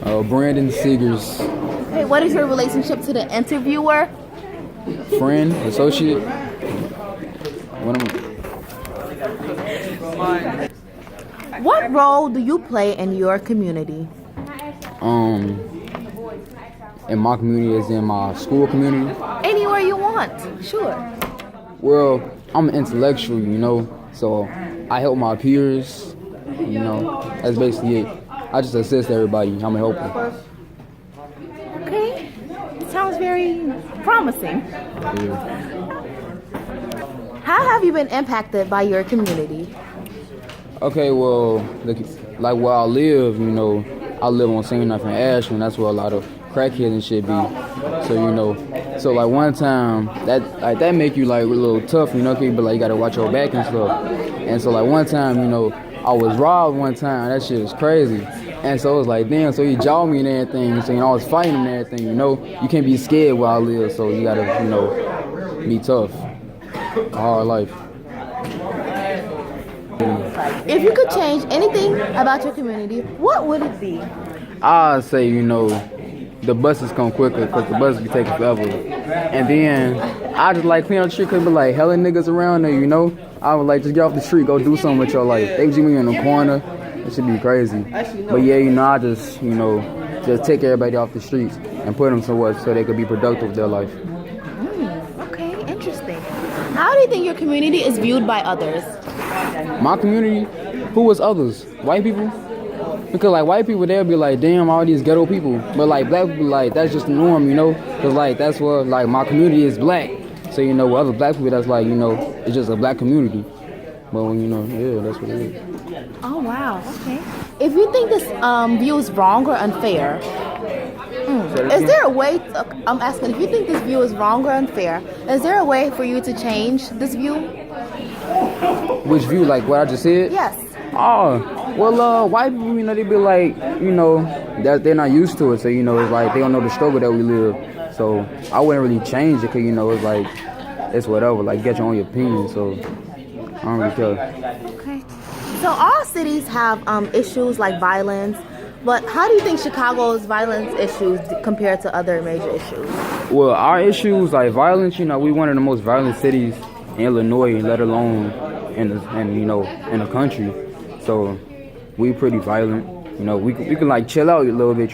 Brandon Seegers. Hey, what is your relationship to the interviewer? Friend, associate. What am What role do you play in your community? In my community, as in my school community? Anywhere you want, sure. Well, I'm an intellectual, so I help my peers, that's basically it. I just assist everybody. I'm a helper. Okay, sounds very promising. Yeah. How have you been impacted by your community? Okay, well, like where I live, I live on St. Knife and Ashland. That's where a lot of crackheads and shit be. So like one time that make you like a little tough, cause you be like you gotta watch your back and stuff. And so like one time, I was robbed one time. That shit was crazy. And so it was like, damn, so he jawed me and everything. So, I was fighting him and everything, You can't be scared where I live, so you gotta, be tough. A hard life. If you could change anything about your community, what would it be? I'd say, the buses come quicker because the buses be taking forever. And then I just like clean up the street because be like hella niggas around there, I would like just get off the street, go do something with your life. They would me in the corner. It should be crazy. But yeah, I just, just take everybody off the streets and put them somewhere so they could be productive with their life. Okay, interesting. How do you think your community is viewed by others? My community? Who was others? White people? Because like white people, they'll be like, damn, all these ghetto people. But like black people, like that's just the norm, Because like that's what like my community is black. So with other black people, that's like it's just a black community. But when yeah, that's what it is. Oh wow, okay. If you think this view is wrong or unfair, is there a way? I'm asking if you think this view is wrong or unfair. Is there a way for you to change this view? Which view? Like what I just said? Yes. Oh, well, white people, they be like, that they're not used to it. So, it's like they don't know the struggle that we live. So, I wouldn't really change it because, it's like, it's whatever. Like, get your own opinion. So, I don't really care. Okay. So, all cities have issues like violence. But how do you think Chicago's violence issues compare to other major issues? Well, our issues like violence, we one of the most violent cities in Illinois, let alone in the country. So we pretty violent, we can like chill out a little bit,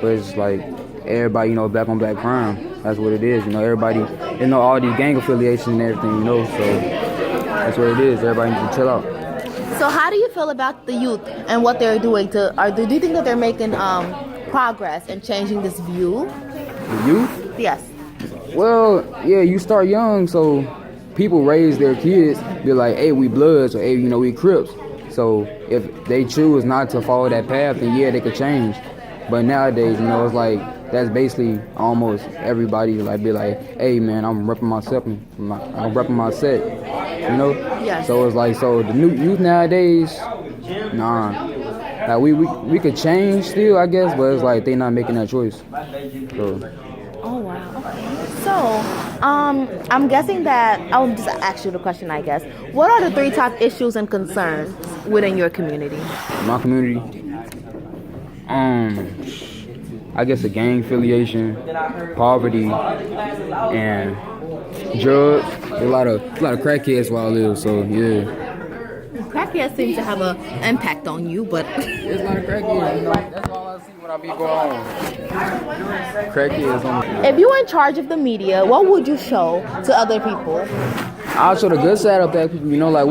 but it's like everybody, black on black crime. That's what it is, everybody, all these gang affiliations and everything, so that's what it is. Everybody needs to chill out. So how do you feel about the youth and what they're doing do you think that they're making progress in changing this view? The youth? Yes. Well, yeah, you start young, so people raise their kids, be like, hey, we Bloods, or hey, we Crips. So if they choose not to follow that path, then yeah, they could change. But nowadays, it's like that's basically almost everybody like be like, hey man, I'm repping myself, I'm repping my set, Yes. So it's like the new youth nowadays, nah. Like we could change still, I guess, but it's like they not making that choice. So. Oh wow. Okay. So, I'm guessing that I'll just ask you the question. I guess. What are the 3 top issues and concerns within your community? My community, I guess the gang affiliation, poverty, and drugs. A lot of crackheads where I live. So yeah. Crackheads seem to have an impact on you, but There's a lot of crackheads. That's all I see when I be going on. Crackheads on. if you were in charge of the media, what would you show to other people? I'll show the good side of that people. Like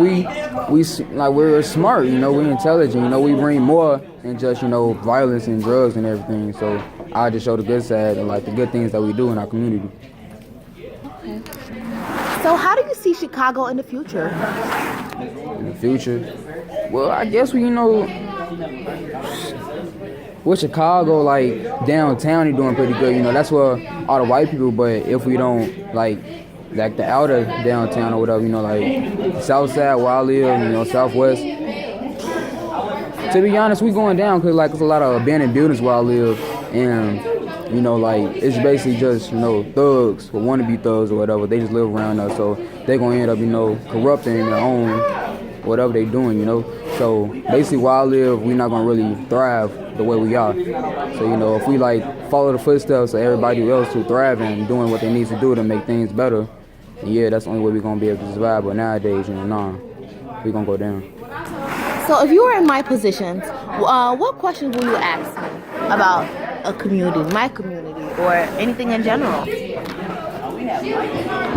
we're smart. We're intelligent. We bring more than just violence and drugs and everything. So I'll just show the good side and like the good things that we do in our community. Okay. So how do you see Chicago in the future? In the future, well, I guess with Chicago, like downtown, they're doing pretty good. That's where all the white people. But if we don't like the outer downtown or whatever, like South Side where I live, Southwest. To be honest, we going down because like there's a lot of abandoned buildings where I live, and like it's basically just thugs or want to be thugs or whatever. They just live around us, so they're gonna end up corrupting their own whatever they doing. So basically, where I live, we're not gonna really thrive the way we are. So you know, if we like follow the footsteps of everybody else who thrive and doing what they need to do to make things better, yeah, that's the only way we're gonna be able to survive. But nowadays, you know, nah, we're gonna go down. So if you were in my position, what questions will you ask me about a community, my community, or anything in general?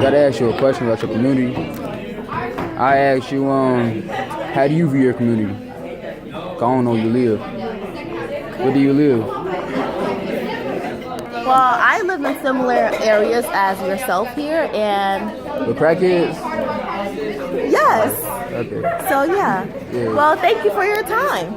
Gotta ask you a question about your community. I ask you, how do you view your community? 'Cause I don't know where you live. Where do you live? Well, I live in similar areas as yourself here, and With crackheads? yes. Okay. So yeah. Yeah. Well, thank you for your time.